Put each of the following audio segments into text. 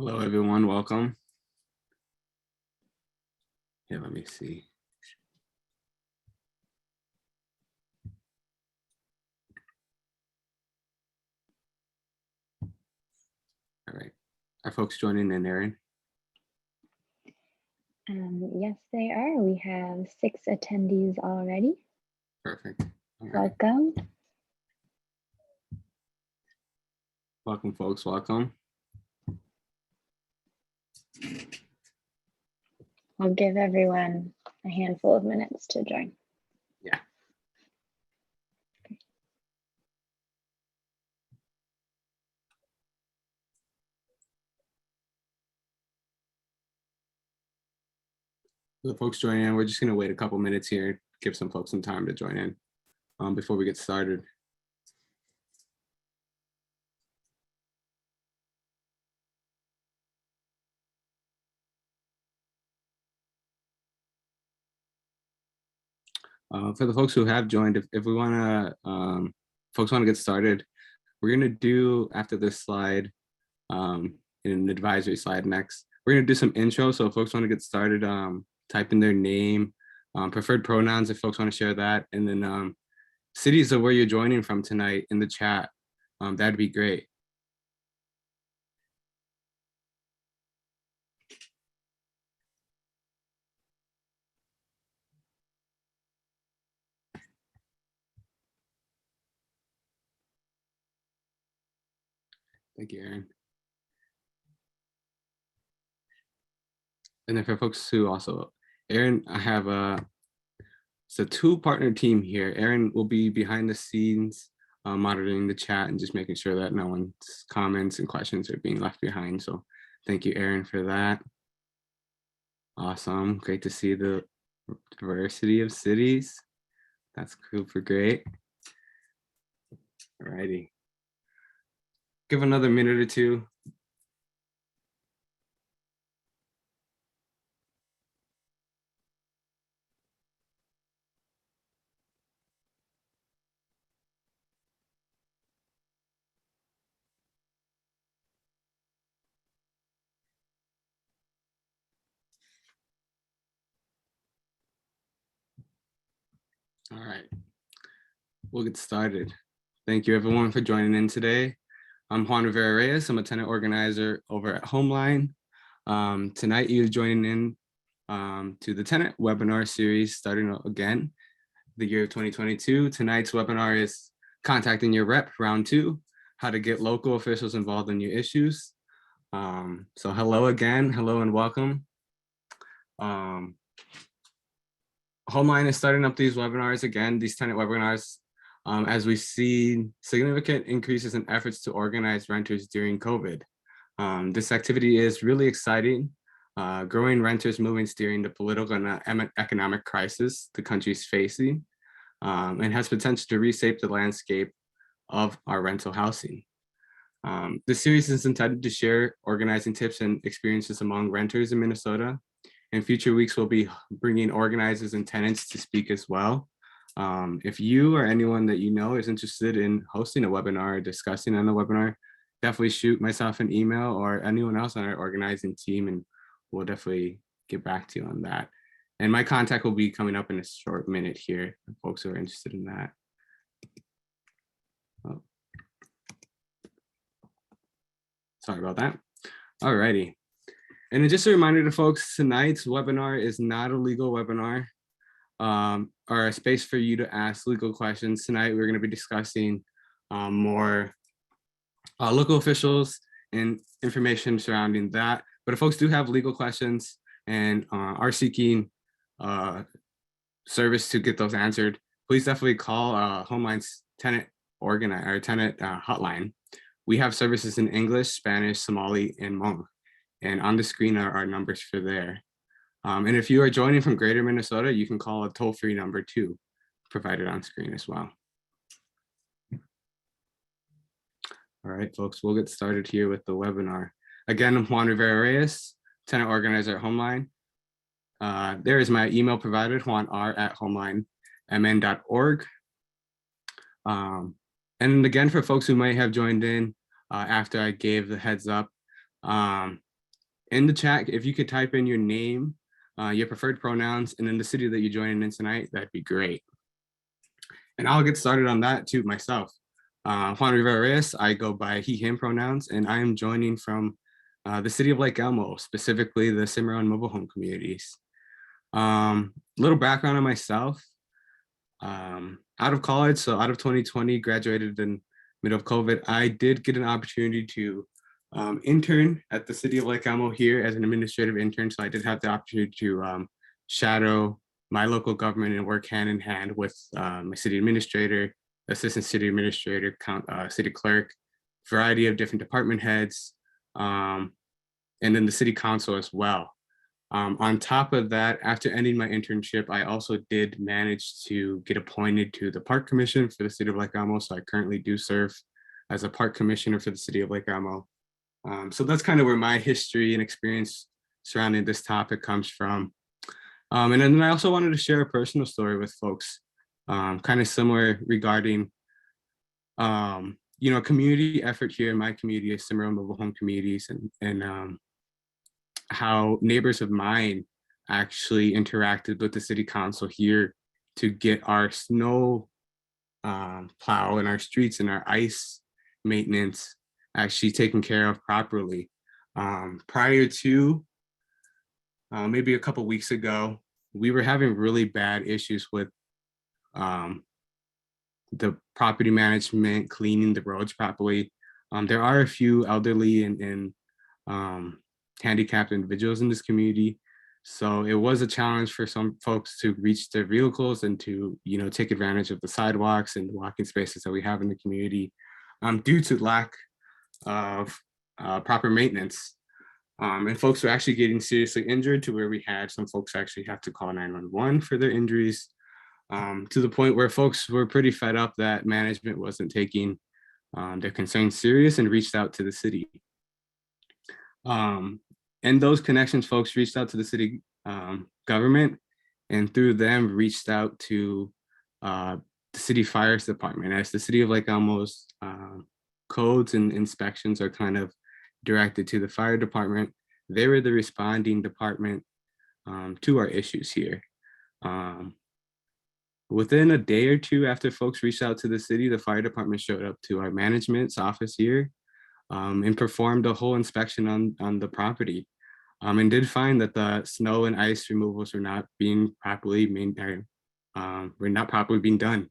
Hello, everyone. Welcome. Yeah, let me see. All right. Are folks joining in, Aaron? Yes, they are. We have 6 attendees already. Perfect. All right. Welcome. Welcome, folks. Welcome. I'll give everyone a handful of minutes to join. Yeah. For the folks joining in, we're just going to wait a couple minutes here, give some folks some time to join in before we get started. For the folks who have joined, if we want to, folks want to get started, we're going to do after this slide, in an advisory slide next, we're going to do some intro. So if folks want to get started, type in their name, preferred pronouns if folks want to share that, and then cities of where you're joining from tonight in the chat. That'd be great. Thank you, Aaron. And then for folks who also, Aaron, I have it's a 2-partner team here. Aaron will be behind the scenes, monitoring the chat and just making sure that no one's comments and questions are being left behind. So thank you, Aaron, for that. Awesome. Great to see the diversity of cities. That's super great. Alrighty. Give another minute or two. All right, we'll get started. Thank you everyone for joining in today. I'm Juan Rivera Reyes. I'm a tenant organizer over at Homeline. Tonight you're joining in to the tenant webinar series starting again, the year of 2022. Tonight's webinar is Contacting Your Rep, round 2, how to get local officials involved in your issues. So hello again, hello and welcome. Homeline is starting up these webinars again, these tenant webinars, as we see significant increases in efforts to organize renters during COVID. This activity is really exciting. Growing renters movements during the political and economic crisis the country's facing, and has potential to reshape the landscape of our rental housing. This series is intended to share organizing tips and experiences among renters in Minnesota. In future weeks, we'll be bringing organizers and tenants to speak as well. If you or anyone that you know is interested in hosting a webinar or discussing on a webinar, definitely shoot myself an email or anyone else on our organizing team, and we'll definitely get back to you on that. And my contact will be coming up in a short minute here, for folks who are interested in that. Oh. Sorry about that. All righty. And just a reminder to folks, tonight's webinar is not a legal webinar or a space for you to ask legal questions. Tonight, we're going to be discussing more local officials and information surrounding that. But if folks do have legal questions and are seeking service to get those answered, please definitely call Homeline's tenant hotline. We have services in English, Spanish, Somali, and Hmong. And on the screen are our numbers for there. And if you are joining from Greater Minnesota, you can call a toll-free number too, provided on screen as well. All right, folks, we'll get started here with the webinar. Again, I'm Juan Rivera Reyes, tenant organizer at Homeline. There is my email provided, juanr@homelinemn.org. And again, for folks who might have joined in after I gave the heads up, In the chat, if you could type in your name, your preferred pronouns, and then the city that you're joining in tonight, that'd be great. And I'll get started on that too myself. Juan Rivera Reyes, I go by he, him pronouns, and I am joining from the city of Lake Elmo, specifically the Cimarron mobile home communities. Little background on myself. Out of college, so out of 2020, graduated in middle of COVID, I did get an opportunity to intern at the city of Lake Elmo here as an administrative intern. So I did have the opportunity to shadow my local government and work hand in hand with my city administrator, assistant city administrator, city clerk, variety of different department heads, and then the city council as well. On top of that, after ending my internship, I also did manage to get appointed to the Park Commission for the city of Lake Elmo. So I currently do serve as a park commissioner for the city of Lake Elmo. So that's kind of where my history and experience surrounding this topic comes from. And then I also wanted to share a personal story with folks, kind of similar regarding, community effort here in my community, Cimarron Mobile Home Communities, and how neighbors of mine actually interacted with the city council here to get our snow plow and our streets and our ice maintenance actually taken care of properly. Prior to maybe a couple weeks ago, we were having really bad issues with the property management, cleaning the roads properly. There are a few elderly and handicapped individuals in this community. So it was a challenge for some folks to reach their vehicles and to, take advantage of the sidewalks and walking spaces that we have in the community due to lack of proper maintenance. And folks were actually getting seriously injured to where we had some folks actually have to call 911 for their injuries, to the point where folks were pretty fed up that management wasn't taking their concerns serious and reached out to the city. And those connections, folks reached out to the city government, and through them reached out to the city fire's department, as the city of Lake Elmo's codes and inspections are kind of directed to the fire department. They were the responding department to our issues here. Within a day or two after folks reached out to the city, the fire department showed up to our management's office here and performed a whole inspection on the property, and did find that the snow and ice removals were not being properly maintained, were not properly being done.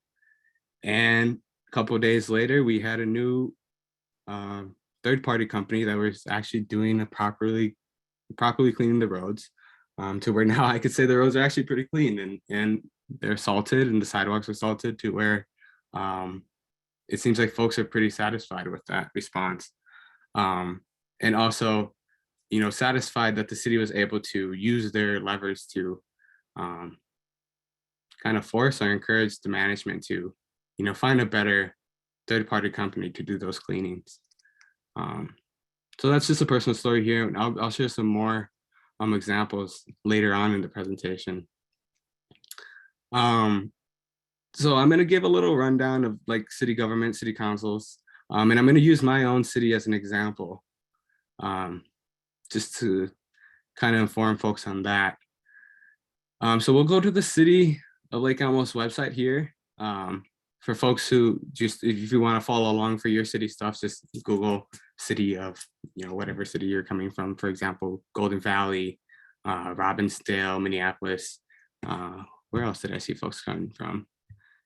And a couple of days later, we had a new third-party company that was actually doing a properly cleaning the roads, to where now I could say the roads are actually pretty clean and they're salted and the sidewalks are salted to where it seems like folks are pretty satisfied with that response. And also, satisfied that the city was able to use their levers to kind of force or encourage the management to, find a better third-party company to do those cleanings. So that's just a personal story here. And I'll share some more examples later on in the presentation. So I'm going to give a little rundown of like city government, city councils, and I'm going to use my own city as an example, just to kind of inform folks on that. So we'll go to the city of Lake Elmo's website here. For folks who just, if you want to follow along for your city stuff, just Google city of, whatever city you're coming from. For example, Golden Valley, Robbinsdale, Minneapolis. Where else did I see folks coming from?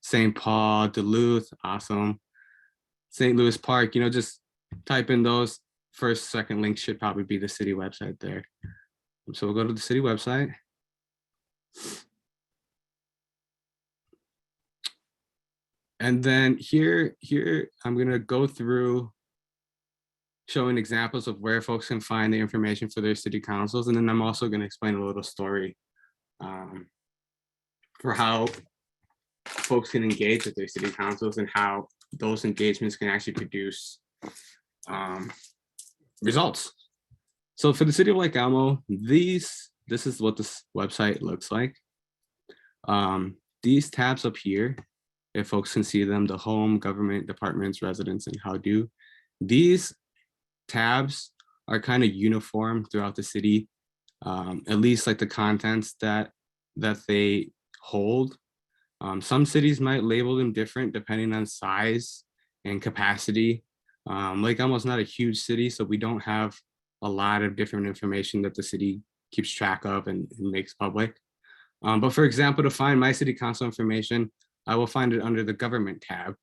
St. Paul, Duluth, awesome. St. Louis Park, just type in those. First, second link should probably be the city website there. So we'll go to the city website. And then here I'm gonna go through showing examples of where folks can find the information for their city councils. And then I'm also gonna explain a little story for how folks can engage with their city councils and how those engagements can actually produce results. So for the city of Lake Elmo, this is what this website looks like. These tabs up here, if folks can see them, the home, government, departments, residents, and how do. These tabs are kind of uniform throughout the city, at least like the contents that they hold. Some cities might label them different depending on size and capacity. Lake Elmo's not a huge city, so we don't have a lot of different information that the city keeps track of and makes public. But for example, to find my city council information, I will find it under the government tab.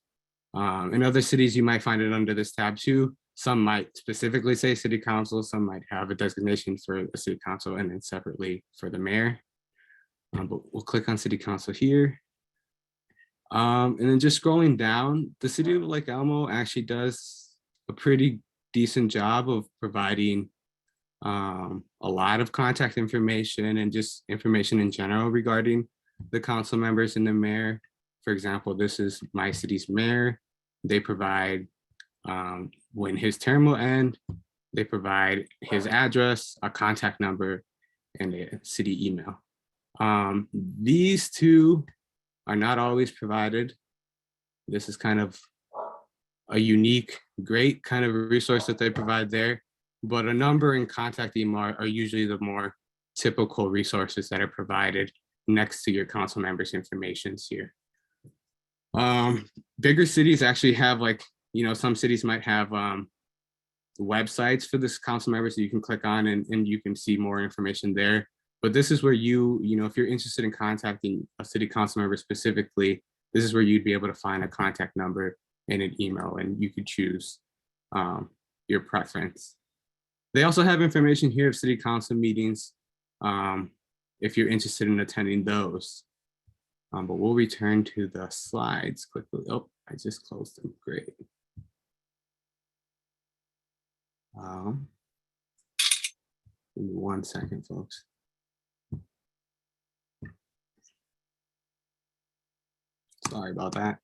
In other cities, you might find it under this tab too. Some might specifically say city council, some might have a designation for the city council and then separately for the mayor. But we'll click on city council here. And then just scrolling down, the city of Lake Elmo actually does a pretty decent job of providing a lot of contact information and just information in general regarding the council members and the mayor. For example, this is my city's mayor. They provide when his term will end, they provide his address, a contact number, and a city email. These two are not always provided. This is kind of a unique, great kind of resource that they provide there, but a number and contact email are usually the more typical resources that are provided next to your council members' information here. Bigger cities actually have like, some cities might have websites for this council members that you can click on and you can see more information there. But this is where if you're interested in contacting a city council member specifically, this is where you'd be able to find a contact number and an email, and you could choose your preference. They also have information here of city council meetings if you're interested in attending those. But we'll return to the slides quickly. Oh, I just closed them. Great. Give me 1 second, folks. Sorry about that.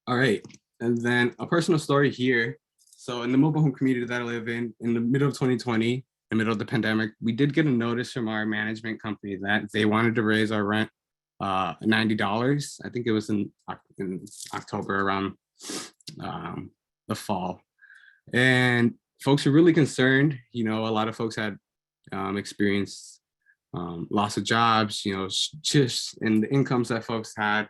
All right, and then a personal story here. So in the mobile home community that I live in the middle of 2020, in the middle of the pandemic, we did get a notice from our management company that they wanted to raise our rent $90. I think it was in October around the fall. And folks were really concerned. A lot of folks had experienced loss of jobs, shifts in the incomes that folks had.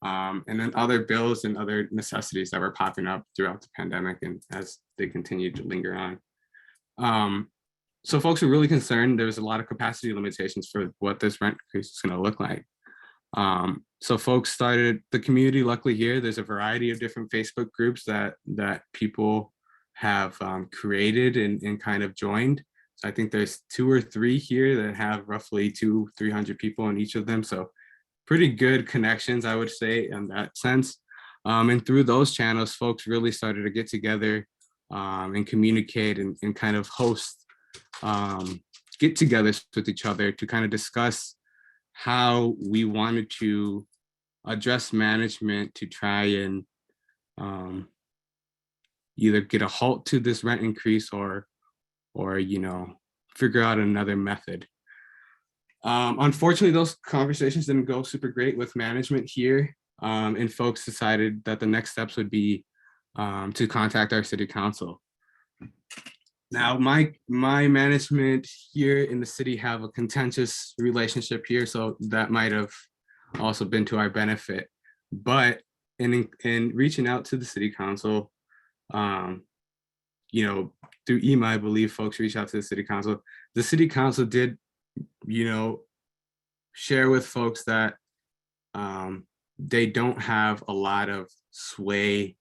And then other bills and other necessities that were popping up throughout the pandemic and as they continued to linger on. So folks were really concerned. There was a lot of capacity limitations for what this rent increase is going to look like. So folks started the community. Luckily here, there's a variety of different Facebook groups that people have created and kind of joined. So I think there's 2 or 3 here that have roughly 200-300 people in each of them. So pretty good connections, I would say, in that sense. And through those channels, folks really started to get together and communicate and kind of host get-togethers with each other to kind of discuss how we wanted to address management to try and either get a halt to this rent increase or figure out another method. Unfortunately, those conversations didn't go super great with management here, and folks decided that the next steps would be to contact our city council. Now, my management here in the city have a contentious relationship here, so that might have also been to our benefit. But in reaching out to the city council, through email, I believe folks reach out to the city council. The city council did share with folks that they don't have a lot of sway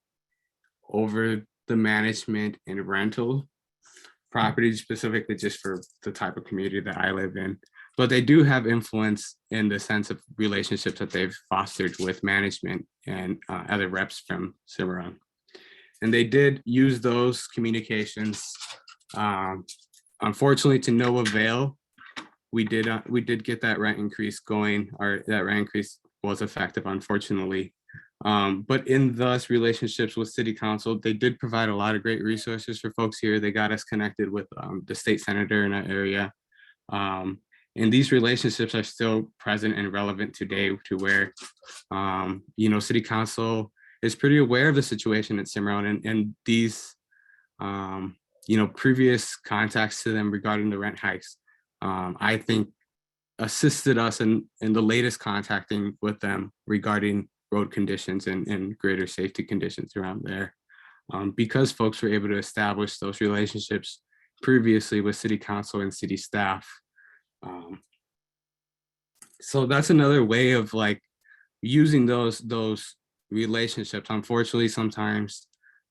over the management and rental properties, specifically just for the type of community that I live in. But they do have influence in the sense of relationships that they've fostered with management and other reps from Cimarron. And they did use those communications, unfortunately, to no avail. We did get that rent increase going, or that rent increase was effective, unfortunately. But in those relationships with city council, they did provide a lot of great resources for folks here. They got us connected with the state senator in that area. And these relationships are still present and relevant today to where, city council is pretty aware of the situation at Cimarron, and these previous contacts to them regarding the rent hikes, I think assisted us in the latest contacting with them regarding road conditions and greater safety conditions around there. Because folks were able to establish those relationships previously with city council and city staff. So that's another way of like using those relationships. Unfortunately, sometimes,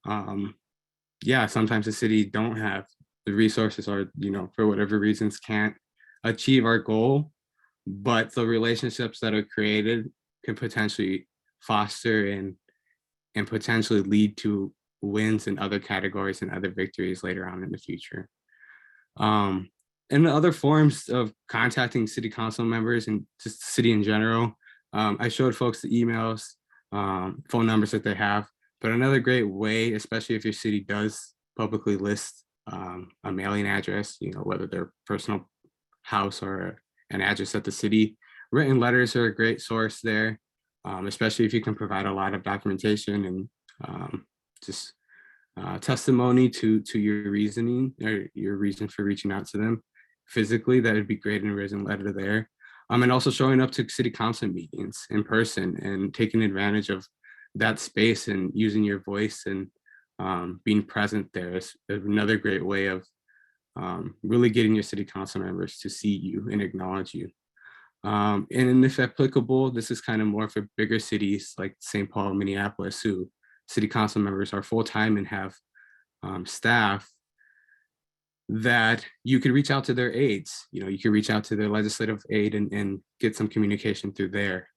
sometimes the city don't have the resources, or for whatever reasons can't achieve our goal, but the relationships that are created can potentially foster and potentially lead to wins in other categories and other victories later on in the future. And the other forms of contacting city council members and just the city in general, I showed folks the emails, phone numbers that they have, but another great way, especially if your city does publicly list a mailing address, whether their personal house or an address at the city, written letters are a great source there, especially if you can provide a lot of documentation and just testimony to your reasoning or your reason for reaching out to them physically. That would be great in a written letter there. And also showing up to city council meetings in person and taking advantage of that space and using your voice and being present there is another great way of really getting your city council members to see you and acknowledge you. And if applicable, this is kind of more for bigger cities like St. Paul, Minneapolis, who city council members are full-time and have staff, that you could reach out to their aides. You could reach out to their legislative aide and get some communication through there.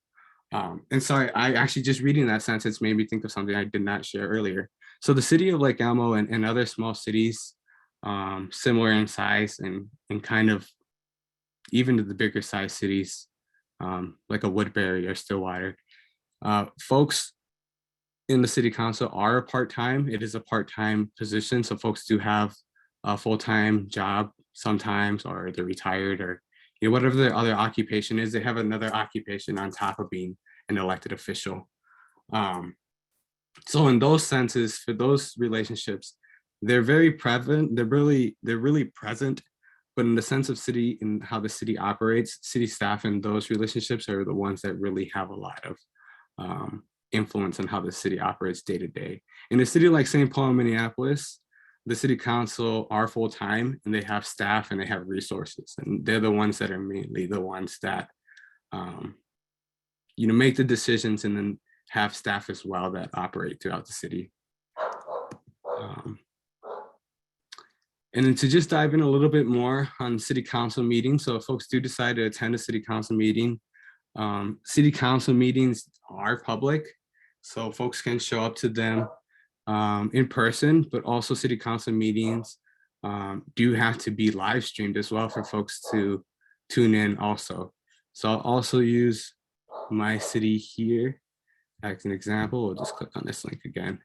And sorry, I actually just reading that sentence made me think of something I did not share earlier. So the city of Lake Elmo and other small cities, similar in size and kind of even to the bigger size cities, like a Woodbury or Stillwater, folks in the city council are a part-time. It is a part-time position. So folks do have a full-time job sometimes, or they're retired, or whatever their other occupation is, they have another occupation on top of being an elected official. So in those senses, for those relationships, they're very prevalent. They're really present. But in the sense of city and how the city operates, city staff and those relationships are the ones that really have a lot of influence on how the city operates day to day. In a city like St. Paul and Minneapolis, the city council are full-time and they have staff and they have resources, and they're the ones that are mainly the ones that make the decisions, and then have staff as well that operate throughout the city. And then to just dive in a little bit more on city council meetings. So if folks do decide to attend a city council meeting, city council meetings are public, so folks can show up to them in person, but also city council meetings do have to be live streamed as well for folks to tune in also. So I'll also use my city here as an example. We'll just click on this link again.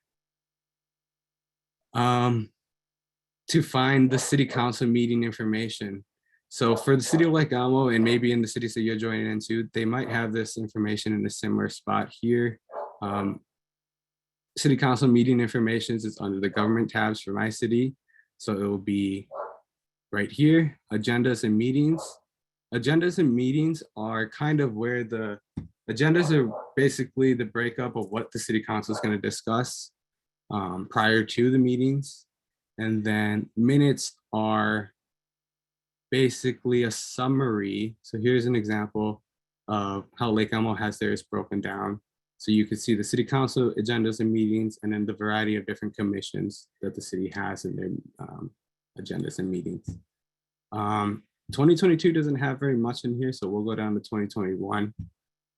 To find the city council meeting information. So for the city of Lake Elmo, and maybe in the cities that you're joining into, they might have this information in a similar spot here. City council meeting information is under the government tabs for my city. So it will be right here, agendas and meetings. Agendas and meetings are kind of where the agendas are basically the breakup of what the city council is going to discuss prior to the meetings. And then minutes are basically a summary. So here's an example of how Lake Elmo has theirs broken down. So you can see the city council agendas and meetings, and then the variety of different commissions that the city has in their agendas and meetings. 2022 doesn't have very much in here, so we'll go down to 2021.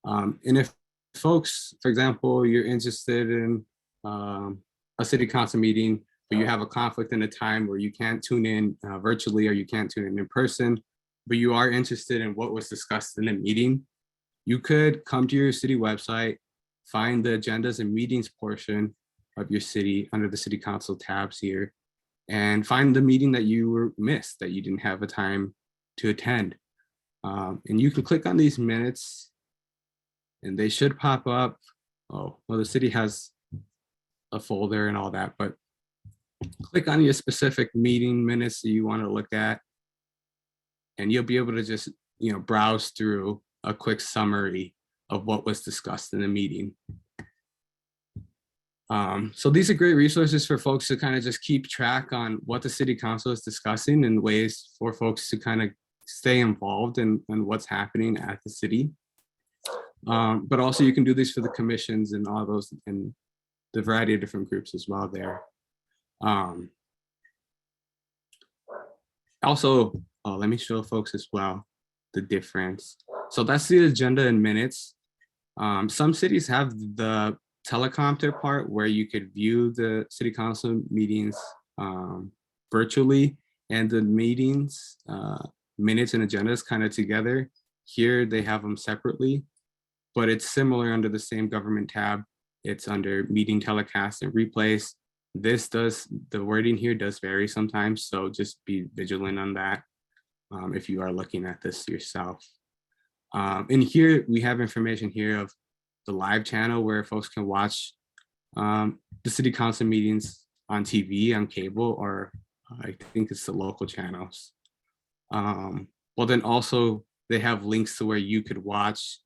And if folks, for example, you're interested in a city council meeting, but you have a conflict in a time where you can't tune in virtually, or you can't tune in person, but you are interested in what was discussed in the meeting, you could come to your city website, find the agendas and meetings portion of your city under the city council tabs here, and find the meeting that you were missed, that you didn't have a time to attend. And you can click on these minutes and they should pop up. Oh, well, the city has a folder and all that, but click on your specific meeting minutes that you want to look at, and you'll be able to just, browse through a quick summary of what was discussed in the meeting. So these are great resources for folks to kind of just keep track on what the city council is discussing and ways for folks to kind of stay involved in what's happening at the city. But also you can do this for the commissions and all those and the variety of different groups as well there. Also, let me show folks as well the difference. So that's the agenda in minutes. Some cities have the telecompter part where you could view the city council meetings virtually, and the meetings minutes and agendas kind of together. Here they have them separately, but it's similar under the same government tab. It's under meeting telecast and replays. The wording here does vary sometimes, so just be vigilant on that if you are looking at this yourself. And here we have information here of the live channel where folks can watch the city council meetings on TV, on cable, or I think it's the local channels. Well, then also they have links to where you could watch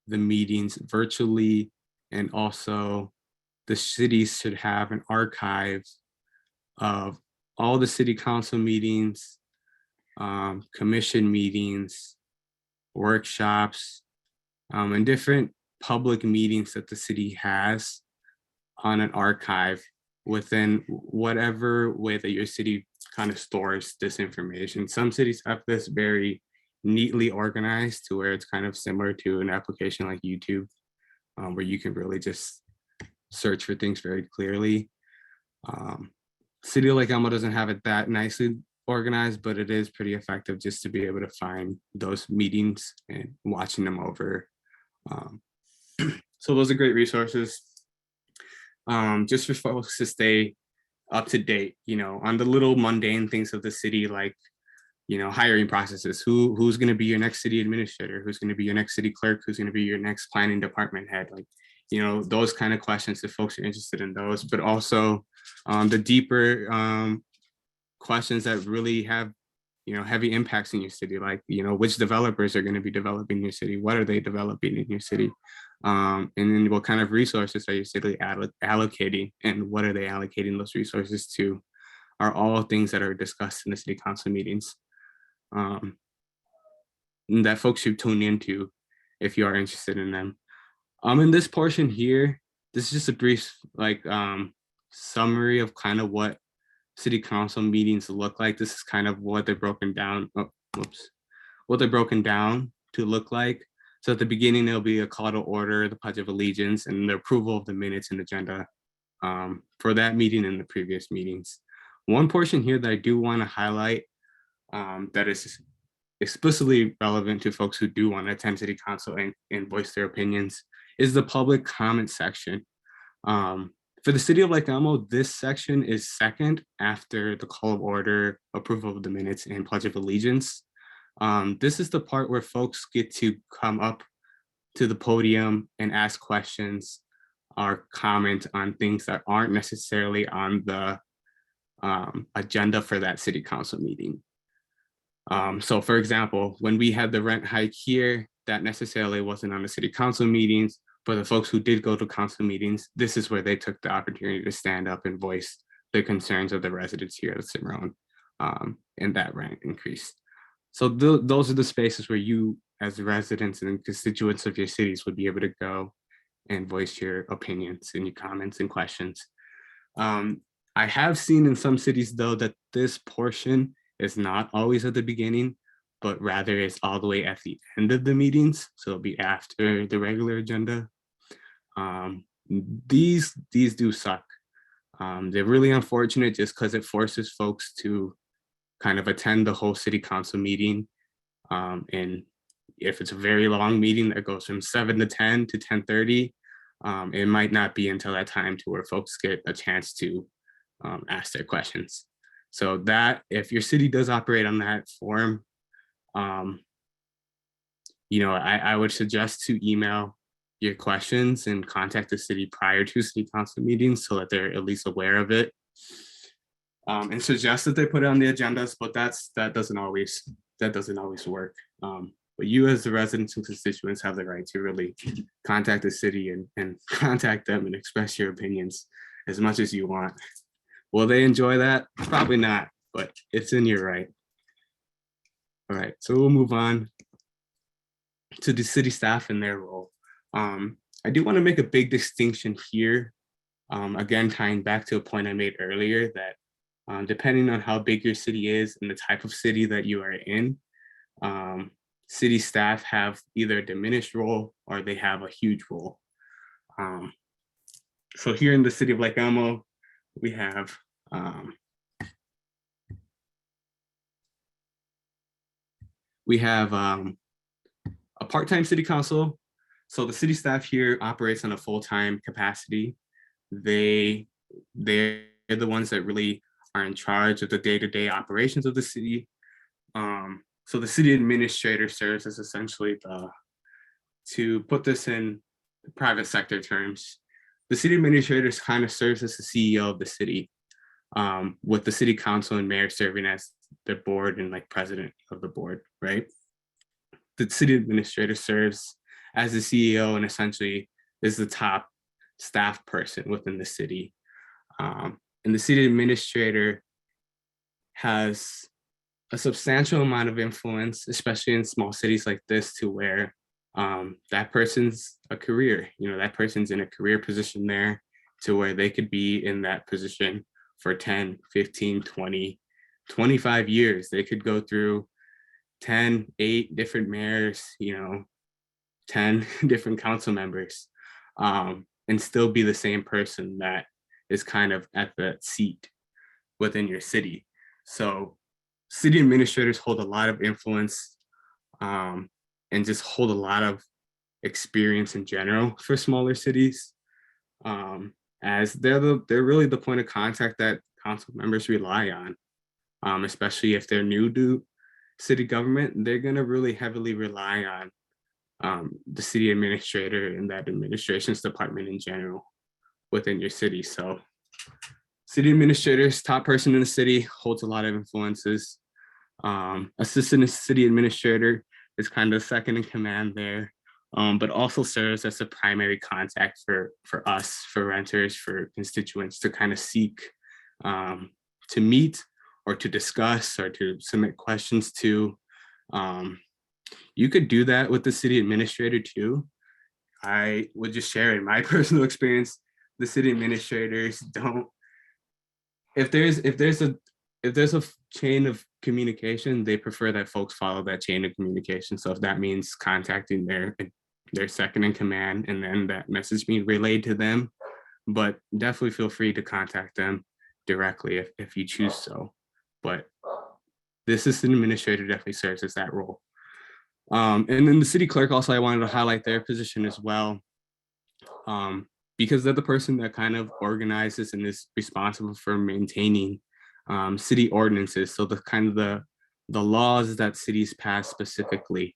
the meetings virtually, and also the cities should have an archive of all the city council meetings, commission meetings, workshops, and different public meetings that the city has on an archive within whatever way that your city kind of stores this information. Some cities have this very neatly organized to where it's kind of similar to an application like YouTube, where you can really just search for things very clearly. City of Lake Elmo doesn't have it that nicely organized, but it is pretty effective just to be able to find those meetings and watching them over. So those are great resources just for folks to stay up to date, on the little mundane things of the city, like, hiring processes, who's going to be your next city administrator, who's going to be your next city clerk, who's going to be your next planning department head, like, those kind of questions if folks are interested in those, but also the deeper questions that really have, heavy impacts in your city, like, which developers are going to be developing your city, what are they developing in your city, and then what kind of resources are your city allocating, and what are they allocating those resources to, are all things that are discussed in the city council meetings that folks should tune into if you are interested in them. In this portion here, this is just a brief summary of kind of what city council meetings look like. This is kind of what they're broken down. What they're broken down to look like. So at the beginning, there'll be a call to order, the Pledge of Allegiance, and the approval of the minutes and agenda for that meeting and the previous meetings. One portion here that I do want to highlight that is explicitly relevant to folks who do want to attend city council and voice their opinions is the public comment section. For the city of Lake Elmo, this section is second after the call of order, approval of the minutes, and Pledge of Allegiance. This is the part where folks get to come up to the podium and ask questions or comment on things that aren't necessarily on the agenda for that city council meeting. So for example, when we had the rent hike here, that necessarily wasn't on the city council meetings. For the folks who did go to council meetings, this is where they took the opportunity to stand up and voice the concerns of the residents here at Cimarron and that rent increase. So those are the spaces where you, as residents and constituents of your cities, would be able to go and voice your opinions and your comments and questions. I have seen in some cities, though, that this portion is not always at the beginning, but rather is all the way at the end of the meetings. So it'll be after the regular agenda. These do suck. They're really unfortunate just because it forces folks to kind of attend the whole city council meeting. And if it's a very long meeting that goes from 7 to 10 to 10:30, it might not be until that time to where folks get a chance to ask their questions. So that if your city does operate on that form, I would suggest to email your questions and contact the city prior to city council meetings so that they're at least aware of it. and suggest that they put it on the agendas, but that doesn't always work. But you as the residents and constituents have the right to really contact the city and contact them and express your opinions as much as you want. Will they enjoy that? Probably not, but it's in your right. All right, so we'll move on to the city staff and their role. I do want to make a big distinction here. Again, tying back to a point I made earlier that depending on how big your city is and the type of city that you are in, city staff have either a diminished role or they have a huge role. So here in the city of Lake Elmo, we have a part-time city council. So the city staff here operates on a full-time capacity. They're the ones that really are in charge of the day-to-day operations of the city. So the city administrator serves as essentially to put this in private sector terms, the city administrator kind of serves as the CEO of the city, with the city council and mayor serving as the board and like president of the board, right? The city administrator serves as the CEO and essentially is the top staff person within the city. And the city administrator has a substantial amount of influence, especially in small cities like this, to where that person's a career, that person's in a career position there to where they could be in that position for 10, 15, 20, 25 years. They could go through 10, 8 different mayors, 10 different council members, and still be the same person that is kind of at the seat within your city. So city administrators hold a lot of influence, and just hold a lot of experience in general for smaller cities, as they're really the point of contact that council members rely on, especially if they're new to city government. They're going to really heavily rely on the city administrator and that administration's department in general within your city. So city administrators, top person in the city, holds a lot of influences. Assistant city administrator is kind of second in command there, but also serves as a primary contact for us, for renters, for constituents to kind of seek to meet or to discuss or to submit questions to. You could do that with the city administrator too. I would just share in my personal experience, the city administrators don't, if there's a chain of communication, they prefer that folks follow that chain of communication. So if that means contacting their second in command and then that message being relayed to them, but definitely feel free to contact them directly if you choose so. But the assistant administrator definitely serves as that role. And then the city clerk also, I wanted to highlight their position as well, because they're the person that kind of organizes and is responsible for maintaining city ordinances. So the kind of the laws that cities pass specifically.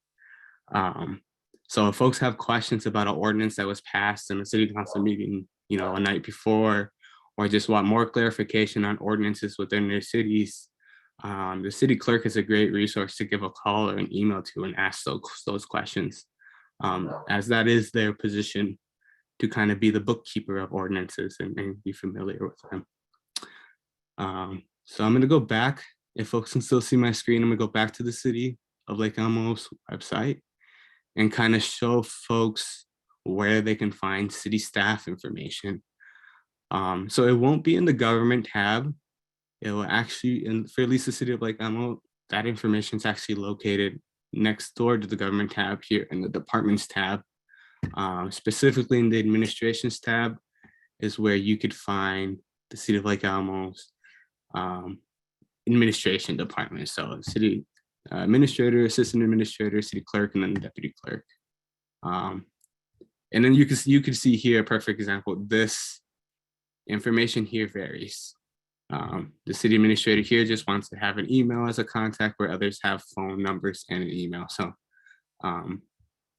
So if folks have questions about an ordinance that was passed in a city council meeting, a night before, or just want more clarification on ordinances within their cities, the city clerk is a great resource to give a call or an email to and ask those questions, as that is their position to kind of be the bookkeeper of ordinances and be familiar with them. So I'm going to go back. If folks can still see my screen, I'm going to go back to the city of Lake Elmo's website and kind of show folks where they can find city staff information. So it won't be in the government tab. It will actually, for at least the city of Lake Elmo, that information is actually located next door to the government tab here in the departments tab. Specifically in the administrations tab is where you could find the city of Lake Elmo's administration department. So city administrator, assistant administrator, city clerk, and then the deputy clerk. And then you can see here a perfect example. This information here varies. The city administrator here just wants to have an email as a contact, where others have phone numbers and an email. So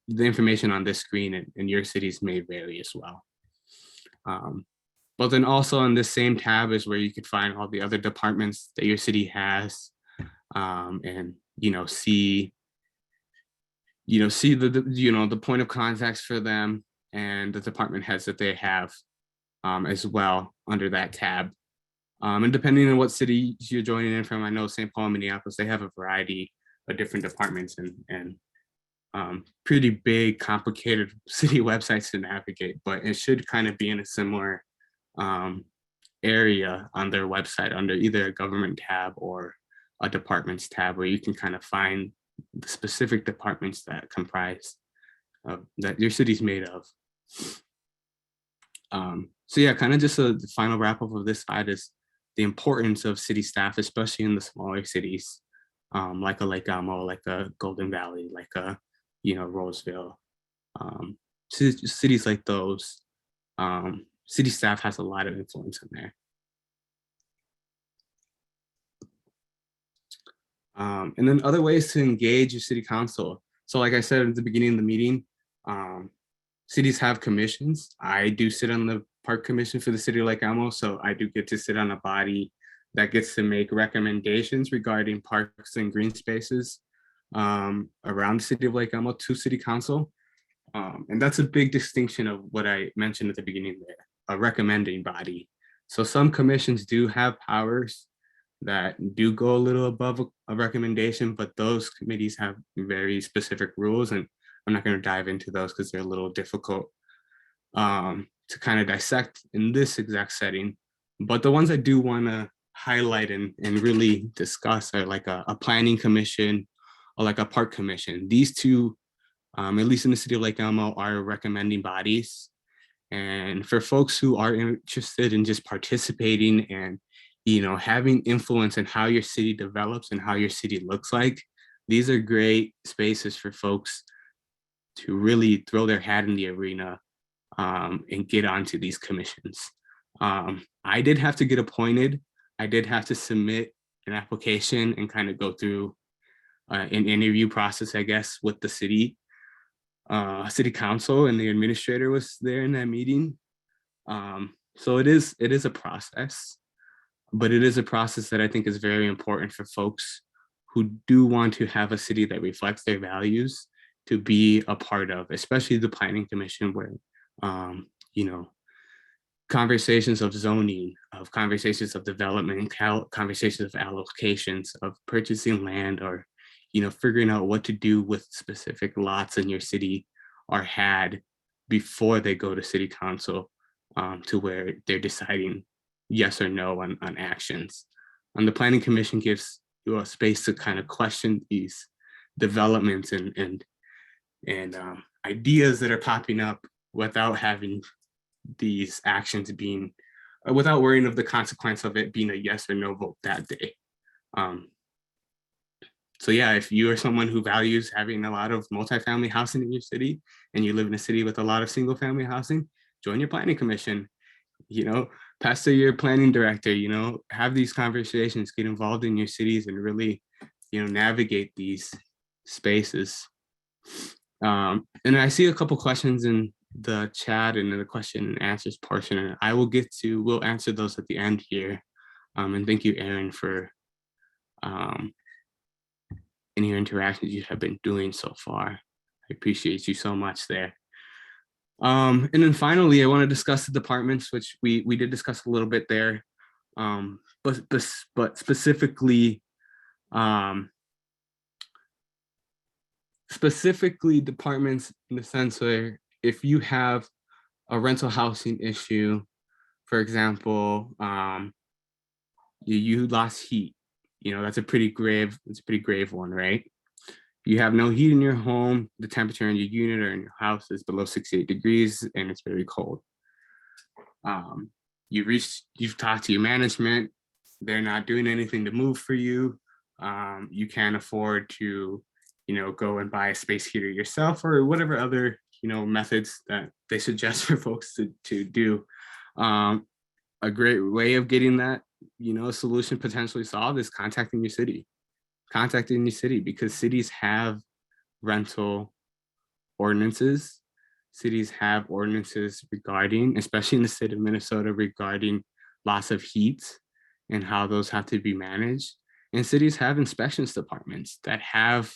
the information on this screen in your cities may vary as well. But then also on this same tab is where you could find all the other departments that your city has, and see the point of contacts for them and the department heads that they have, as well under that tab. And depending on what city you're joining in from, I know St. Paul and Minneapolis, they have a variety of different departments and pretty big, complicated city websites to navigate, but it should kind of be in a similar um, area on their website under either a government tab or a departments tab, where you can kind of find the specific departments that comprise that your city's made of. So yeah, kind of just a final wrap up of this slide is the importance of city staff, especially in the smaller cities, like a Lake Elmo, like a Golden Valley, like a Roseville, cities like those. City staff has a lot of influence in there. And then other ways to engage your city council. So like I said at the beginning of the meeting, cities have commissions. I do sit on the park commission for the city of Lake Elmo, so I do get to sit on a body that gets to make recommendations regarding parks and green spaces around the city of Lake Elmo to city council. And that's a big distinction of what I mentioned at the beginning there, a recommending body. So some commissions do have powers that do go a little above a recommendation, but those committees have very specific rules, and I'm not going to dive into those because they're a little difficult to kind of dissect in this exact setting. But the ones I do want to highlight and really discuss are like a planning commission or like a park commission. These two, at least in the city of Lake Elmo, are recommending bodies. And for folks who are interested in just participating and having influence in how your city develops and how your city looks like, these are great spaces for folks to really throw their hat in the arena and get onto these commissions. I did have to get appointed. I did have to submit an application and kind of go through an interview process, I guess, with the city council, and the administrator was there in that meeting. So it is a process, but it is a process that I think is very important for folks who do want to have a city that reflects their values to be a part of, especially the planning commission, where conversations of zoning, of conversations of development, conversations of allocations, of purchasing land, or figuring out what to do with specific lots in your city are had before they go to city council, to where they're deciding yes or no on actions. And the planning commission gives you a space to kind of question these developments and ideas that are popping up without having these actions being, without worrying of the consequence of it being a yes or no vote that day. So yeah, if you are someone who values having a lot of multifamily housing in your city, and you live in a city with a lot of single family housing, join your planning commission, pass to your planning director, have these conversations, get involved in your cities, and really, navigate these spaces. And I see a couple questions in the chat and in the question and answers portion, and we'll answer those at the end here. And thank you, Aaron, for any interactions you have been doing so far. I appreciate you so much there. And then finally, I want to discuss the departments, which we did discuss a little bit there, but specifically departments in the sense where if you have a rental housing issue, for example, you lost heat, that's a pretty grave one, right? You have no heat in your home, the temperature in your unit or in your house is below 68 degrees and it's very cold. You've talked to your management, they're not doing anything to move for you. You can't afford to, go and buy a space heater yourself, or whatever other, methods that they suggest for folks to do. A great way of getting that, solution potentially solved is contacting your city, because cities have rental ordinances cities have ordinances regarding, especially in the state of Minnesota, regarding loss of heat and how those have to be managed. And cities have inspections departments that have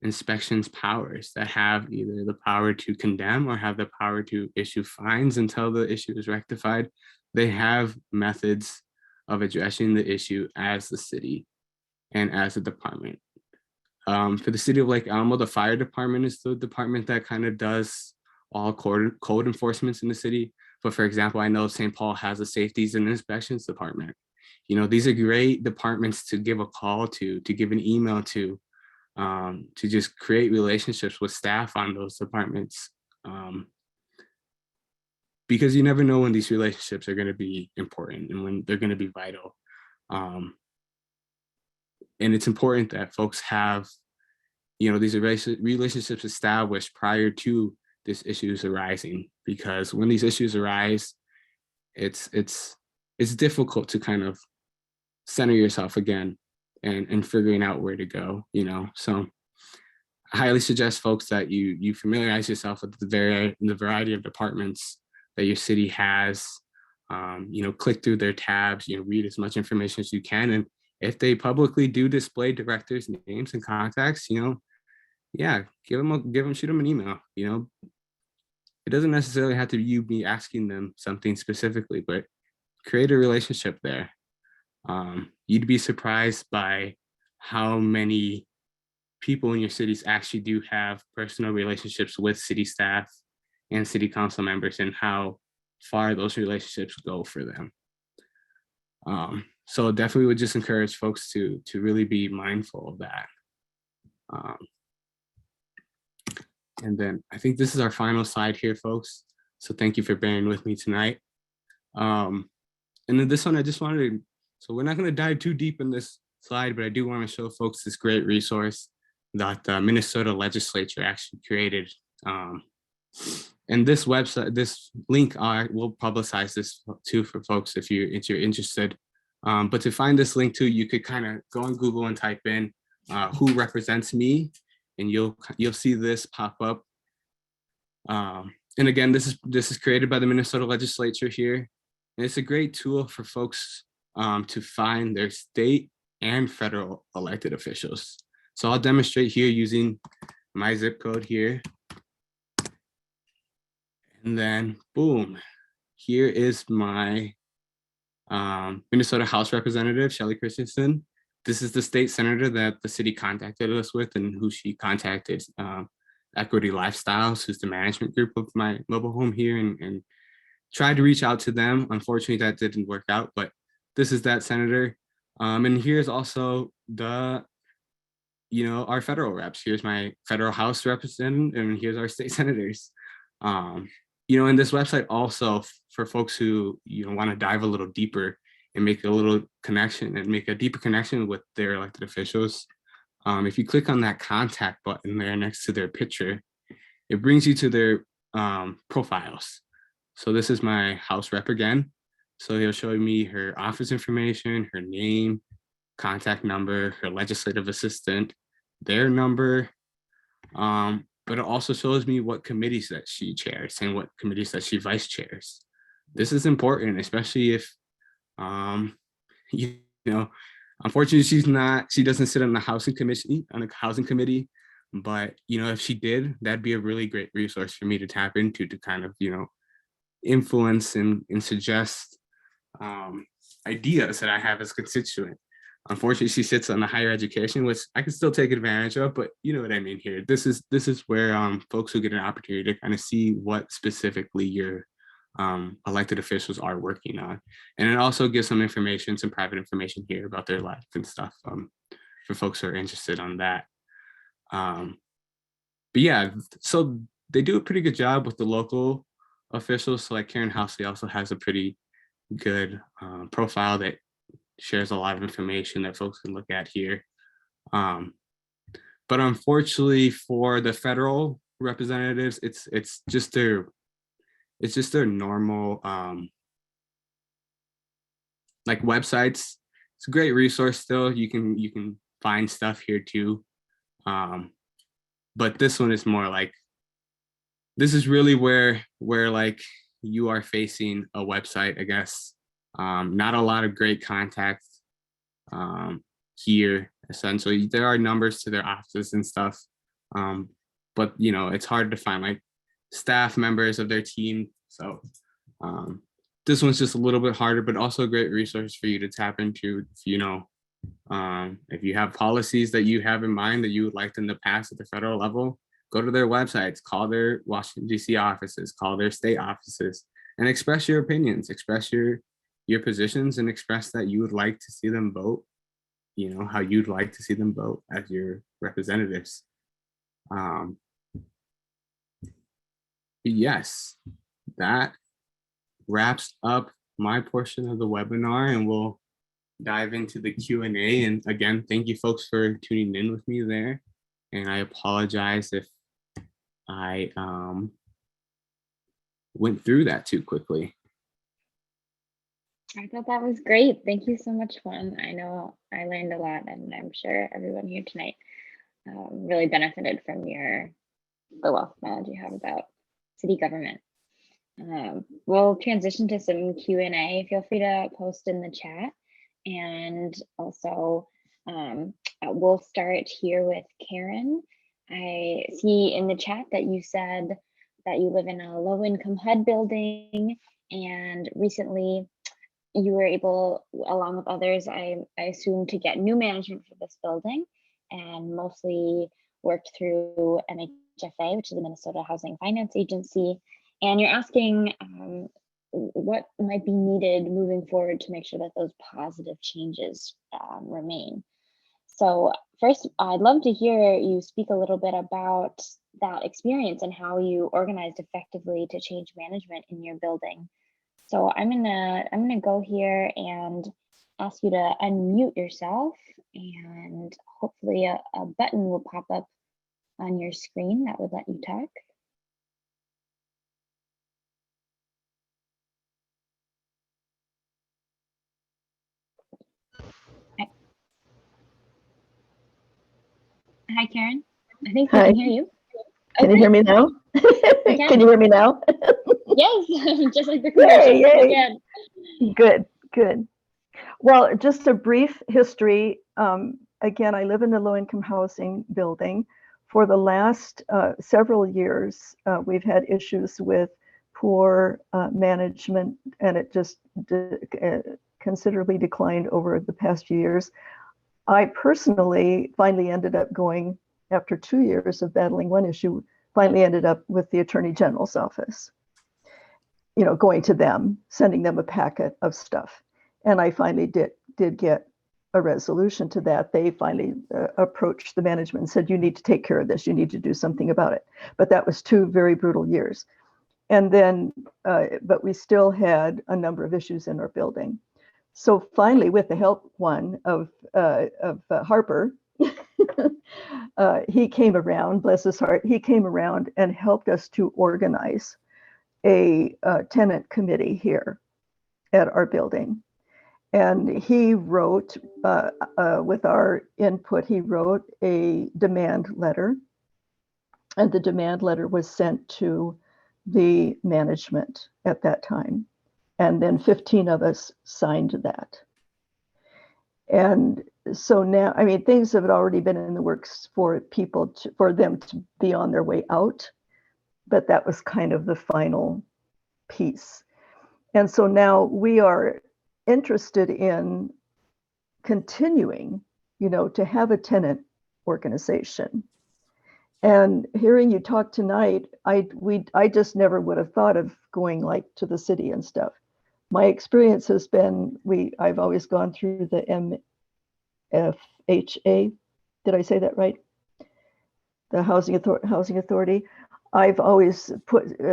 inspections powers, that have either the power to condemn or have the power to issue fines until the issue is rectified. They have methods of addressing the issue as the city and as a department. For the city of Lake Elmo, the fire department is the department that kind of does all code enforcements in the city. But for example, I know St. Paul has a safeties and inspections department. You know, these are great departments to give a call to give an email to just create relationships with staff on those departments. Because you never know when these relationships are going to be important and when they're going to be vital. And it's important that folks have, you know, these relationships established prior to these issues arising, because when these issues arise, it's difficult to kind of center yourself again and figuring out where to go, you know. So I highly suggest folks that you familiarize yourself with the variety of departments that your city has. You know, click through their tabs, you know, read as much information as you can. And if they publicly do display directors' names and contacts, you know, yeah, shoot them an email. You know, it doesn't necessarily have to be you be asking them something specifically, but create a relationship there. You'd be surprised by how many people in your cities actually do have personal relationships with city staff and city council members, and how far those relationships go for them. So definitely would just encourage folks to really be mindful of that. And then I think this is our final slide here, folks. So thank you for bearing with me tonight. And then this one, I just wanted to, so we're not going to dive too deep in this slide, but I do want to show folks this great resource that the Minnesota legislature actually created. And this website, this link, I will publicize this too for folks if you're interested. But to find this link too, you could kind of go on Google and type in who represents me, and you'll see this pop up. And again, this is created by the Minnesota legislature here. And it's a great tool for folks to find their state and federal elected officials. So I'll demonstrate here using my zip code here. And then boom, here is my Minnesota House Representative, Shelley Christensen. This is the state senator that the city contacted us with, and who she contacted, Equity Lifestyles, who's the management group of my mobile home here, and tried to reach out to them. Unfortunately, that didn't work out, but this is that senator. And here's also the, you know, our federal reps. Here's my federal House representative, and here's our state senators. You know, and this website also for folks who, you know, want to dive a little deeper and make a little connection and make a deeper connection with their elected officials. If you click on that contact button there next to their picture, it brings you to their profiles. So this is my House rep again. So he'll show me her office information, her name, contact number, her legislative assistant, their number. But it also shows me what committees that she chairs and what committees that she vice chairs. This is important, especially if, you know, unfortunately she doesn't sit on the housing committee, but, you know, if she did, that'd be a really great resource for me to tap into to kind of, you know, influence and suggest ideas that I have as a constituent. Unfortunately, she sits on the higher education, which I can still take advantage of, but you know what I mean here. This is where folks who get an opportunity to kind of see what specifically your elected officials are working on. And it also gives some information, some private information here about their life and stuff for folks who are interested on that. But yeah, so they do a pretty good job with the local officials. So like Karen Housley also has a pretty good profile that shares a lot of information that folks can look at here. But unfortunately for the federal representatives, it's just their normal like websites. It's a great resource still. You can find stuff here too. But this one is more like this is really where like you are facing a website, I guess. Not a lot of great contact here. Essentially, there are numbers to their offices and stuff, but it's hard to find like staff members of their team. So this one's just a little bit harder, but also a great resource for you to tap into. If you have policies that you have in mind that you would like them to pass at the federal level, go to their websites, call their Washington, D.C. offices, call their state offices, and express your opinions, express your positions, and express that you would like to see them vote, how you'd like to see them vote as your representatives. Yes, that wraps up my portion of the webinar, and we'll dive into the Q&A. And again, thank you folks for tuning in with me there. And I apologize if I went through that too quickly. I thought that was great. Thank you so much, Juan. I know I learned a lot, and I'm sure everyone here tonight really benefited from the wealth of knowledge you have about city government. We'll transition to some Q&A. Feel free to post in the chat. And also, we'll start here with Karen. I see in the chat that you said that you live in a low-income HUD building, and recently you were able, along with others, I assume, to get new management for this building, and mostly worked through MHFA, which is the Minnesota Housing Finance Agency. And you're asking what might be needed moving forward to make sure that those positive changes remain. So first, I'd love to hear you speak a little bit about that experience and how you organized effectively to change management in your building. So I'm gonna go here and ask you to unmute yourself, and hopefully a button will pop up on your screen that would let you talk. Hi, Karen. I think we can hear you. Can you hear me now? Can you hear me now? Yes, just like the commercial. Yay. Good, good. Well, just a brief history. Again, I live in a low-income housing building. For the last several years, we've had issues with poor management, and it just considerably declined over the past few years. I personally finally ended up going, after 2 years of battling one issue, finally ended up with the Attorney General's office, going to them, sending them a packet of stuff. And I finally did get a resolution to that. They finally approached the management and said, you need to take care of this. You need to do something about it. But that was 2 very brutal years. And then, but we still had a number of issues in our building. So finally, with the help of Harper, he came around, bless his heart, he came around and helped us to organize a tenant committee here at our building. And he wrote, with our input, he wrote a demand letter. And the demand letter was sent to the management at that time. And then 15 of us signed that. And so now, I mean, things have already been in the works for people, for them to be on their way out. But that was kind of the final piece. And so now we are interested in continuing, to have a tenant organization. And hearing you talk tonight, I just never would have thought of going like to the city and stuff. My experience has been, I've always gone through the MFHA. Did I say that right? The Housing Authority. I've always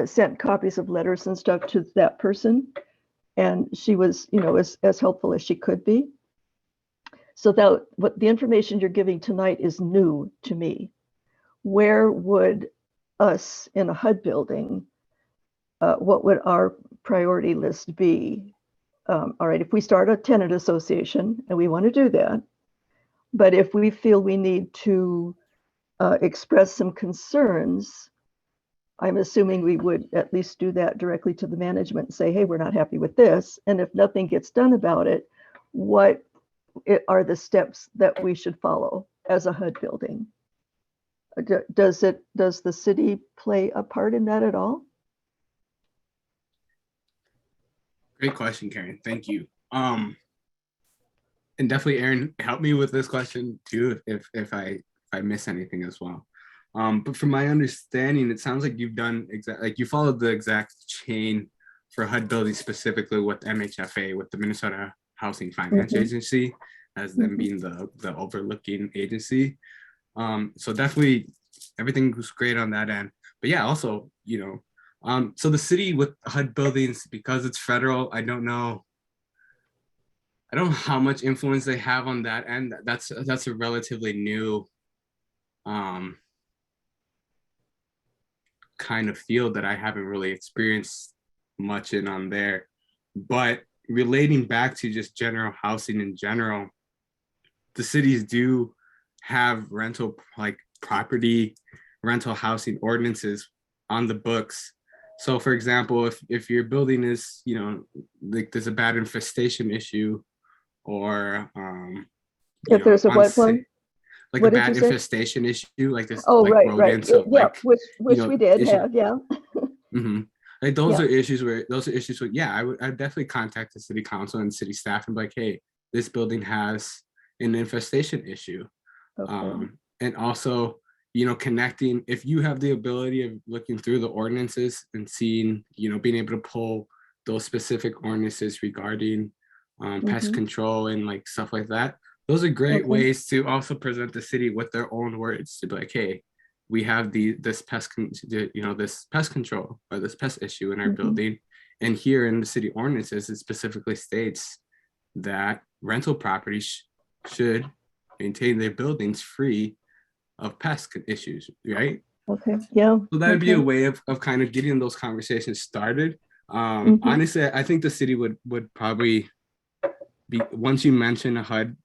sent copies of letters and stuff to that person, and she was, as helpful as she could be. So that what the information you're giving tonight is new to me. Where would us in a HUD building, what would our priority list be? All right, if we start a tenant association, and we want to do that, but if we feel we need to express some concerns I'm assuming we would at least do that directly to the management and say, hey, we're not happy with this. And if nothing gets done about it, what are the steps that we should follow as a HUD building? Does the city play a part in that at all? Great question, Karen. Thank you. And definitely, Aaron, help me with this question too, if I miss anything as well. But from my understanding, it sounds like you've done like you followed the exact chain for HUD building specifically with MHFA, with the Minnesota Housing Finance Agency, as them being the overlooking agency. So definitely everything was great on that end. But yeah, also, so the city with HUD buildings, because it's federal, I don't know how much influence they have on that end. That's a relatively new kind of field that I haven't really experienced much in on there. But relating back to just general housing in general, the cities do have property rental housing ordinances on the books. So for example, if your building is, like there's a bad infestation issue, or if there's a what one? Like what a bad infestation issue, like this, oh, like right, rodents, right. Yeah, like, which we did have, yeah. Like those are issues where I would definitely contact the city council and city staff and be like, hey, this building has an infestation issue. Okay. And also, connecting, if you have the ability of looking through the ordinances and seeing, being able to pull those specific ordinances regarding pest control and like stuff like that. Those are great ways to also present the city with their own words to be like, hey, we have this pest control or this pest issue in our building. And here in the city ordinances, it specifically states that rental properties should maintain their buildings free of pest issues, right? Okay, yeah. So that'd be a way of kind of getting those conversations started. Honestly, I think the city would probably be, once you mention a HUD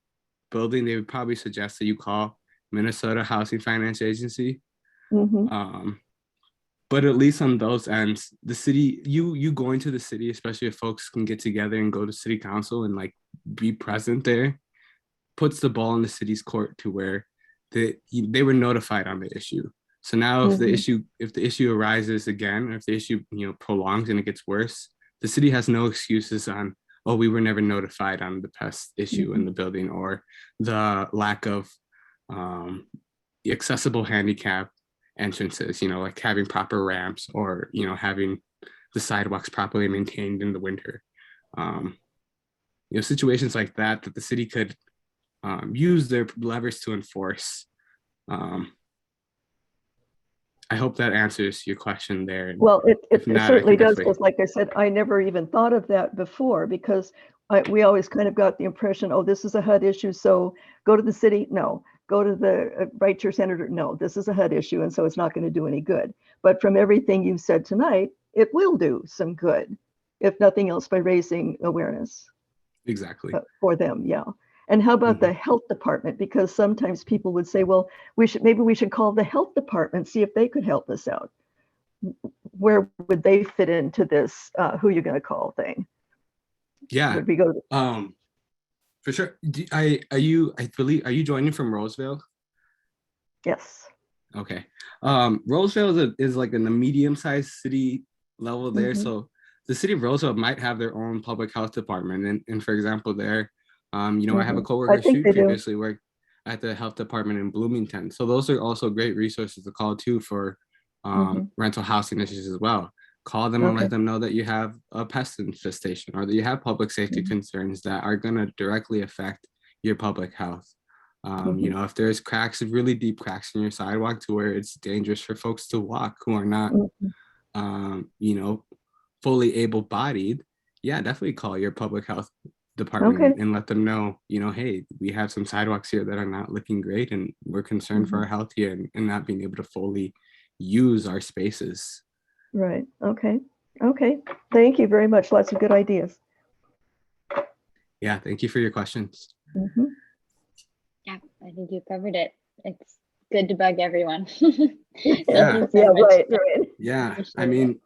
building, they would probably suggest that you call Minnesota Housing Finance Agency. But at least on those ends, the city, you going to the city, especially if folks can get together and go to city council and like be present there, puts the ball in the city's court to where they were notified on the issue. So now if the issue arises again, or if the issue prolongs and it gets worse, the city has no excuses on, oh, we were never notified on the pest issue in the building, or the lack of accessible handicap entrances, like having proper ramps, or having the sidewalks properly maintained in the winter. Situations like that the city could use their levers to enforce. I hope that answers your question there. Well, it certainly does, because like I said, I never even thought of that before, because we always kind of got the impression, oh, this is a HUD issue, so go to the city. No, go to the write your senator. No, this is a HUD issue, and so it's not going to do any good. But from everything you've said tonight, it will do some good, if nothing else, by raising awareness. Exactly. For them, yeah. And how about the health department? Because sometimes people would say, well, maybe we should call the health department, see if they could help us out. Where would they fit into this who you're going to call thing? Yeah. Would we go for sure. Are you joining from Roseville? Yes. Okay. Roseville is like in the medium-sized city level there. So the city of Roseville might have their own public health department. And for example, there, I have a coworker who previously worked at the health department in Bloomington. So those are also great resources to call too for rental housing issues as well. Call them and let them know that you have a pest infestation, or that you have public safety concerns that are going to directly affect your public health. If there's really deep cracks in your sidewalk to where it's dangerous for folks to walk who are not, fully able-bodied, definitely call your public health department and let them know, hey, we have some sidewalks here that are not looking great, and we're concerned for our health here, and not being able to fully use our spaces. Right. Okay. Thank you very much. Lots of good ideas. Yeah, thank you for your questions. Yeah, I think you covered it. It's good to bug everyone. Yeah, right. Yeah, I Appreciate it. mean,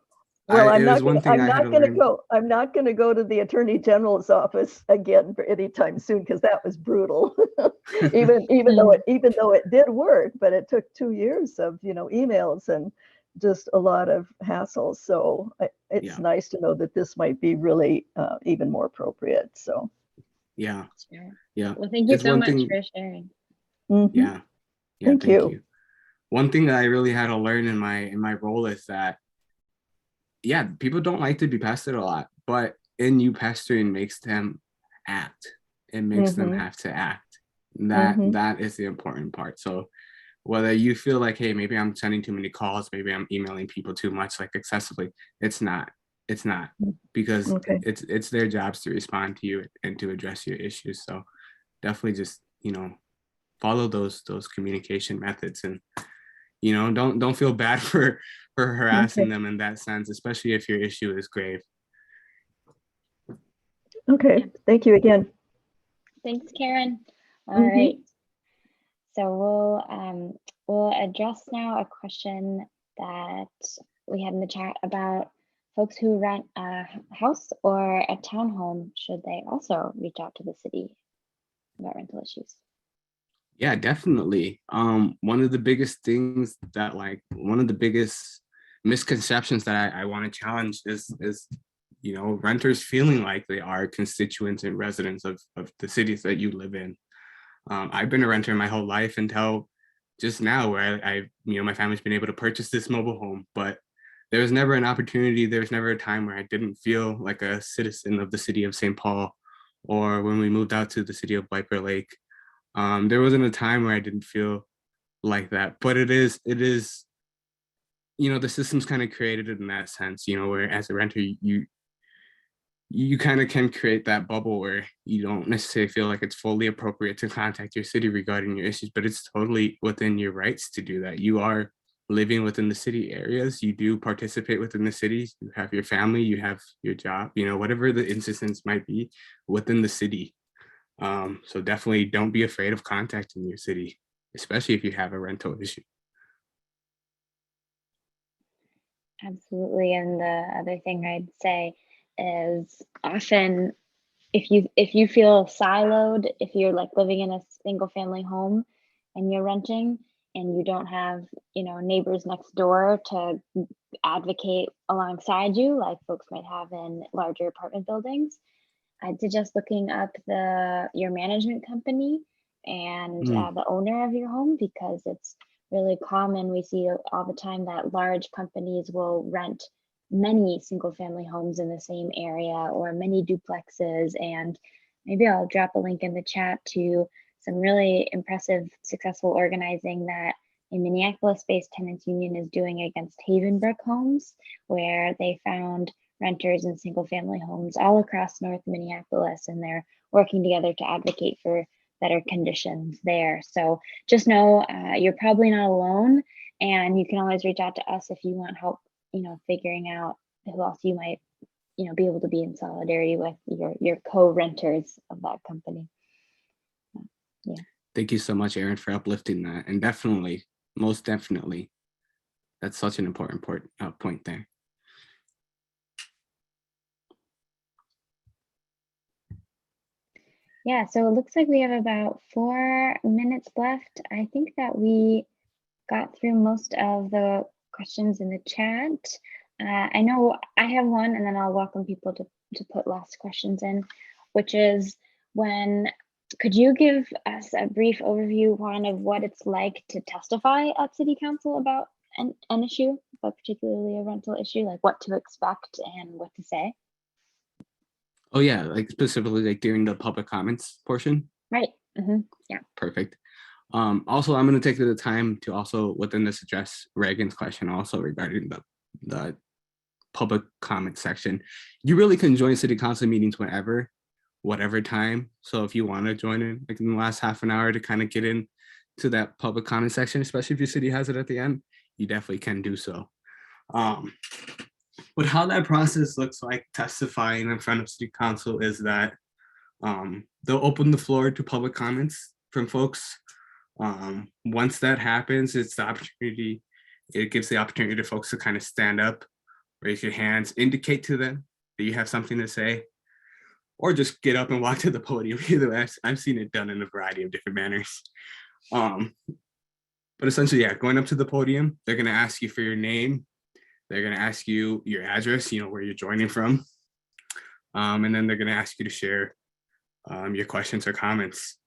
Well, it was one thing I had to learn. I'm not gonna go to the Attorney General's office again for any time soon, because that was brutal. Even though it did work, but it took 2 years of, emails and just a lot of hassle. So it's Yeah, nice to know that this might be really even more appropriate. So, yeah, Sure. yeah. Well, thank you It's so one much thing. for sharing. mhm, Yeah, yeah. thank Thank you. you. One thing that I really had to learn in my role is that, yeah, people don't like to be pestered a lot, but in you pestering makes them act. It makes them Mhm, have to act. mhm, That is the important part. So whether you feel like, hey, maybe I'm sending too many calls, maybe I'm emailing people too much, like excessively, it's not. It's not, because okay. it's their jobs to respond to you and to address your issues. So definitely just, follow those communication methods, and don't feel bad for harassing Okay. them in that sense, especially if your issue is grave. Okay. Yeah. Thank you again. Thanks, Karen. All right. Mhm. So we'll address now a question that we had in the chat about folks who rent a house or a townhome. Should they also reach out to the city about rental issues? Yeah, definitely. One of the biggest things that, like, one of the biggest misconceptions that I want to challenge is renters feeling like they are constituents and residents of the cities that you live in. I've been a renter my whole life until just now, where my family's been able to purchase this mobile home, but there was never an opportunity, there was never a time where I didn't feel like a citizen of the city of St. Paul, or when we moved out to the city of Viper Lake. There wasn't a time where I didn't feel like that, but it is, the system's kind of created in that sense, where as a renter, you kind of can create that bubble where you don't necessarily feel like it's fully appropriate to contact your city regarding your issues, but it's totally within your rights to do that. You are living within the city areas, you do participate within the cities, you have your family, you have your job, whatever the instance might be within the city. So definitely don't be afraid of contacting your city, especially if you have a rental issue. Absolutely. And the other thing I'd say is often if you feel siloed, if you're like living in a single family home and you're renting and you don't have, neighbors next door to advocate alongside you, like folks might have in larger apartment buildings, I'd suggest looking up your management company and Mm, the owner of your home, because it's really common. We see all the time that large companies will rent many single family homes in the same area or many duplexes. And maybe I'll drop a link in the chat to some really impressive, successful organizing that a Minneapolis-based tenants union is doing against Havenbrook Homes, where they found renters in single family homes all across North Minneapolis, and they're working together to advocate for better conditions there. So just know you're probably not alone, and you can always reach out to us if you want help, figuring out who else you might, be able to be in solidarity with your co-renters of that company. Yeah. thank you so much, Aaron, for uplifting that. And definitely, most definitely, that's such an important point there. Yeah, so it looks like we have about 4 minutes left. I think that we got through most of the questions in the chat. I know I have one, and then I'll welcome people to put last questions in, which is could you give us a brief overview, Juan, of what it's like to testify at City Council about an issue, but particularly a rental issue, like what to expect and what to say? Oh yeah, like specifically like during the public comments portion. Right. Yeah. Perfect. Also, I'm going to take the time to also within this address Reagan's question also regarding the public comment section. You really can join city council meetings whenever, whatever time. So if you want to join in like in the last half an hour to kind of get in to that public comment section, especially if your city has it at the end, you definitely can do so. But how that process looks like testifying in front of city council is that they'll open the floor to public comments from folks. Once that happens, it's the opportunity It gives the opportunity to folks to kind of stand up, raise your hands, indicate to them that you have something to say, or just get up and walk to the podium. Either way, I've seen it done in a variety of different manners. But essentially, yeah, going up to the podium, they're going to ask you for your name. They're going to ask you your address, where you're joining from. And then they're going to ask you to share your questions or comments.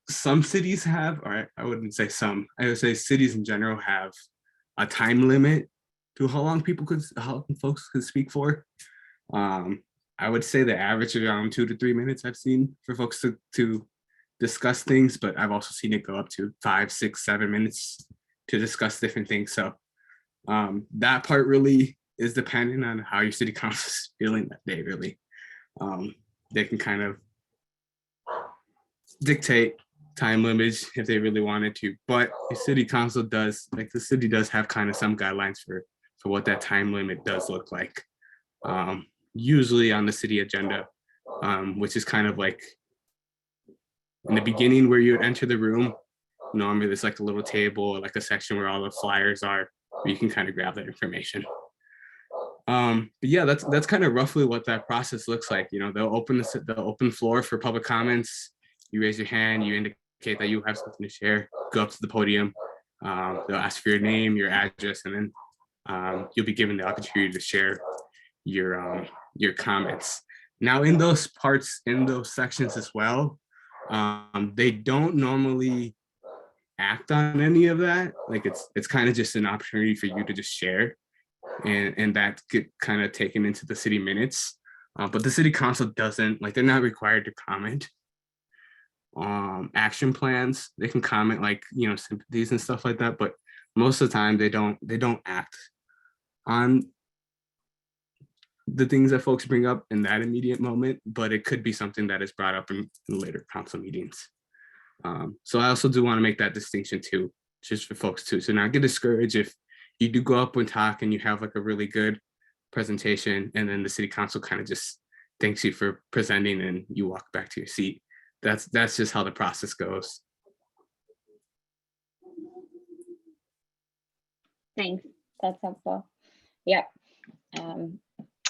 Some cities have, or I wouldn't say some, I would say cities in general have a time limit to how long folks could speak for. I would say the average is around 2 to 3 minutes I've seen for folks to discuss things, but I've also seen it go up to 5, 6, 7 minutes to discuss different things. So that part really is dependent on how your city council is feeling that day, really. They can kind of dictate time limits if they really wanted to, but the city council does, the city does have kind of some guidelines for what that time limit does look like. Usually on the city agenda, which is kind of like in the beginning where you would enter the room. Normally there's like a little table, like a section where all the flyers are, where you can kind of grab that information. But yeah, that's kind of roughly what that process looks like. They'll open the open floor for public comments. You raise your hand, you indicate that you have something to share, go up to the podium. They'll ask for your name, your address, and then you'll be given the opportunity to share your comments. Now in those parts, in those sections as well, they don't normally act on any of that. Like it's kind of just an opportunity for you to just share, and that get kind of taken into the city minutes. But the city council doesn't, they're not required to comment. Action plans, they can comment sympathies and stuff like that, but most of the time they don't act on the things that folks bring up in that immediate moment, but it could be something that is brought up in later council meetings. So I also do want to make that distinction too, just for folks too. So not get discouraged if you do go up and talk and you have a really good presentation and then the city council kind of just thanks you for presenting and you walk back to your seat. That's just how the process goes. Thanks, that's helpful. Yep.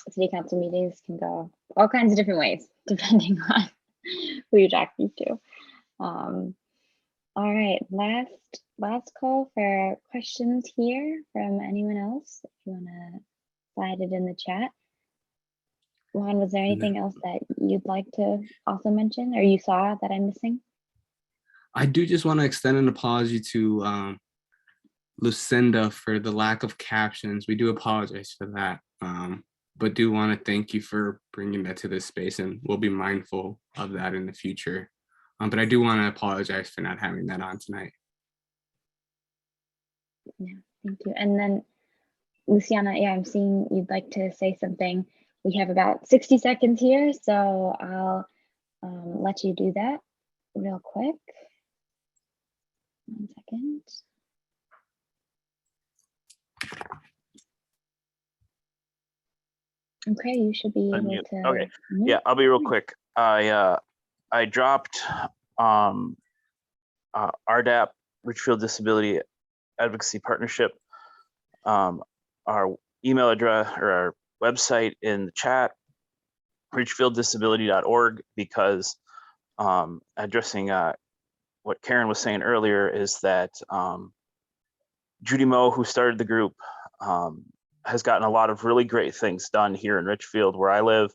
City council meetings can go all kinds of different ways depending on who you're talking to. All right, last call for questions here from anyone else. If you want to slide it in the chat. Juan, was there anything else that you'd like to also mention or you saw that I'm missing? I do just want to extend an apology to Lucinda for the lack of captions. We do apologize for that, but do want to thank you for bringing that to this space, and we'll be mindful of that in the future. But I do want to apologize for not having that on tonight. Yeah, thank you. And then Luciana, yeah, I'm seeing you'd like to say something. We have about 60 seconds here, so I'll let you do that real quick. 1 second. Okay, you should be able to. Okay, yeah, I'll be real quick. I dropped RDAP, Richfield Disability Advocacy Partnership, our email address or our website in the chat, richfielddisability.org, because addressing what Karen was saying earlier is that Judy Moe, who started the group, has gotten a lot of really great things done here in Richfield where I live.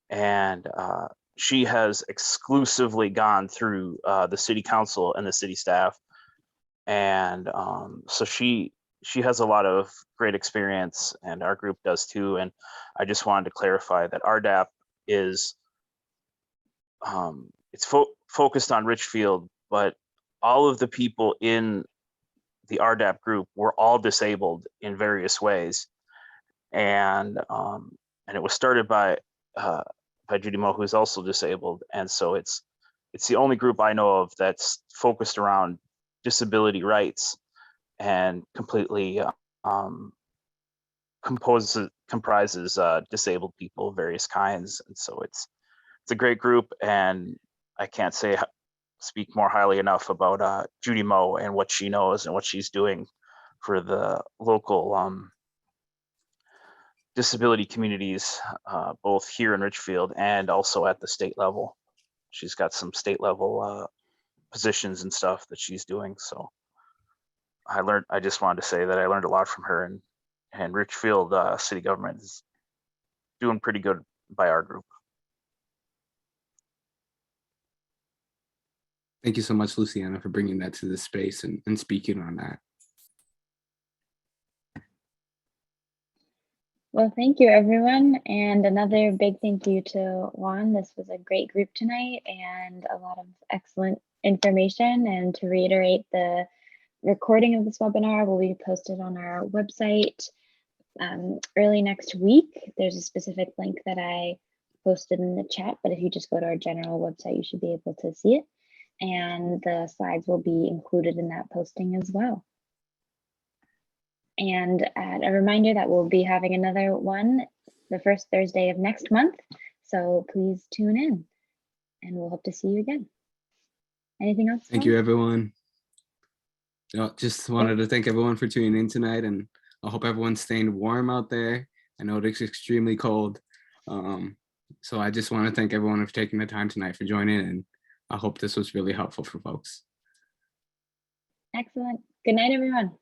And she has exclusively gone through the city council and the city staff. And so she has a lot of great experience, and our group does too. And I just wanted to clarify that RDAP is, it's focused on Richfield, but all of the people in the RDAP group were all disabled in various ways. And it was started by Judy Moe, who is also disabled. And so it's the only group I know of that's focused around disability rights and completely comprises disabled people of various kinds. And so it's a great group, and I can't say speak more highly enough about Judy Moe and what she knows and what she's doing for the local disability communities, both here in Richfield and also at the state level. She's got some state level positions and stuff that she's doing. So I just wanted to say that I learned a lot from her, and Richfield city government is doing pretty good by our group. Thank you so much, Luciana, for bringing that to this space and speaking on that. Well, thank you, everyone. And another big thank you to Juan. This was a great group tonight and a lot of excellent information. And to reiterate, the recording of this webinar will be posted on our website early next week. There's a specific link that I posted in the chat, but if you just go to our general website, you should be able to see it. And the slides will be included in that posting as well. And a reminder that we'll be having another one the first Thursday of next month. So please tune in and we'll hope to see you again. Anything else? Thank you, everyone. Just wanted to thank everyone for tuning in tonight, and I hope everyone's staying warm out there. I know it's extremely cold. So I just want to thank everyone for taking the time tonight for joining, and I hope this was really helpful for folks. Excellent. Good night, everyone.